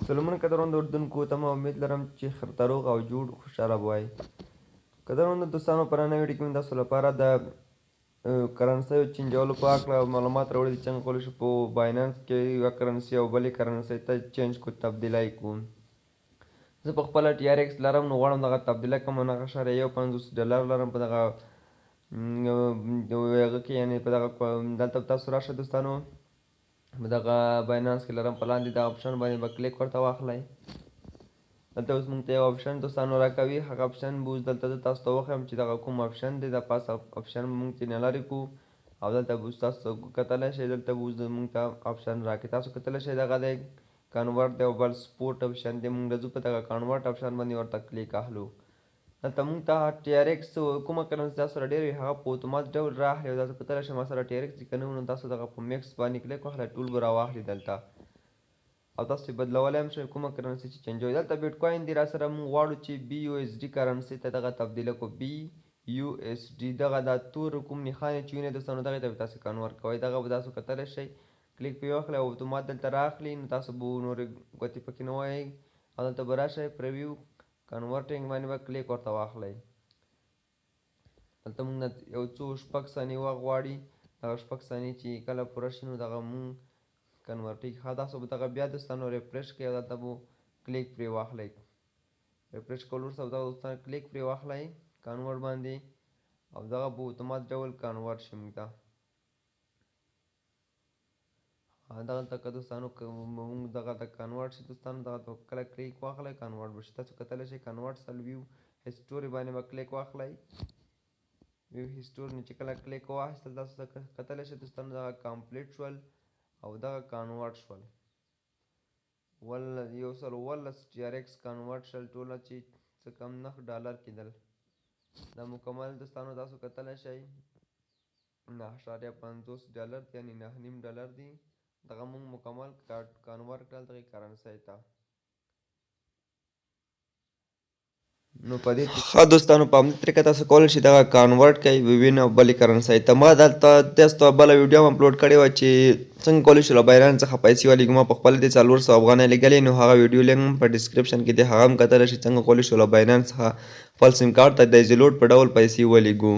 سلامونه قدرمنو اردوونکو ته امید لرم چې تر روغ او جوړ خوشحاله به وای. قدرمنو دوستانو په نننۍ ویډیو کې مې تاسو لپاره د کرنسیو چینجولو په هکله معلومات راوړي دي، څنګه کولی شو په بایننس کې یوه کرنسي او بلې کرنسۍ ته چینج کړو، تبدیلی کړو. زه په خپله ټي آر ایکس لرم، نو غواړم دغه تبدیله کړم او 9.51 لرم په دغه هغه کې، یعنې په دغه دلته تاسو راشئ دوستانو، په دغه باینانس کې لرم، په لاندې دغه اپشن باندې به کلیک ورته واخلئ. دلته اوس موږ ته یو اپشن دوستانو راکوي، هغه اپشن به اوس دلته زه تاسو ته وښیم چې دغه کوم اپشن دی. د پاس اپشن به موږ ځینې لرې کړو او دلته به اوس تاسو کتلی شئ، دلته به اوس موږ ته اپشن راکړي. تاسو کتلی شئ دغه دی کنورټ دی او بل سپورټ اپشن دی. موږ ځو په دغه کنورټ اپشن باندې ورته کلیک اخلو. دلته موږ ته ټي آر ایکس کومه کرنسي تاسو سره ډېر وي هغه په اتومات ډول رااخلي او تاسو کتلی شئ ما سره ټي آر ایکس چې که نه وي نو تاسو دغه په میکس باندې کلیک واخلئ، ټول به راواخلي دلته او تاسو یې بدلولی هم شئ کومه کرنسي چې چینجوئ. دلته بیټ کوین دی، را سره موږ غواړو چې بي یو ایس ډي کرنسي ته دغه تبدیله کړو. بي یو ایس ډي دغه دا تور کوم نښانې چې وینئ دوستانو دغې ته به تاسو کنورټ کوئ. دغه به تاسو کتلی شئ، کلیک پرې واخلئ او اتومات دلته رااخلي، نو تاسو به نورې ګوتې پکې نه وهئ او دلته به راشئ پریویو کنورټینګ باندې به کلیک ورته واخلئ. دلته موږ نه یو څو شپږ ثانیې وخت غواړي، دغه شپږ ثانیې چې کله پوره شي نو دغه موږ کنورټېږي. ښه تاسو به دغه بیا دوستانو ریفریش کړئ او دلته به کلیک پرې واخلئ. ریفریش کولو وروسته به دغه دوستانو کلیک پرې واخلئ کنورټ باندې او دغه به اتومات ډول کنورټ شي موږ ته. دغلته که دوستانو که موږ دغه ته کنورټ شي دوستانو دغه ته کله کلیک واخلئ کنورټ به شي. تاسو کتلی شئ کنورټ سل ویو هسټوري باندې به کلیک واخلئ. ویو هسټوري نه چې کله کلیک واخیستل تاسو کتلی شئ دوستانو دغه کمپلیټ شول او دغه کنورټ شول. 114 ټي آر ایکس کنورټ شول، ټوله چې څه کم $9 کېدل. دا مکمل دوستانو تاسو کتلی شئ $9.50 یعنې $9.5 دي. دغه موږ مکمل کنورټ کړل دغې کرنسۍ ته. نو په دې ښه دوستانو په همدې طریقه تاسو کولی شئ دغه کنورټ کړئ وین او بلې کرنسۍ ته. ما دلته تاسو ته بله ویډیو هم اپلوډ کړې وه چې څنګه کولی شو له باینانس څخه پیسې ولېږو. ما په خپله دې 400 افغانۍ لېږلې، نو هغه ویډیو لینک هم په ډسکرپشن کې دی، هغه هم کتلی شئ څنګه کولی شو له باینانس څخه خپل سیم کارت ته د ایزي لوډ په ډول پیسې ولېږو.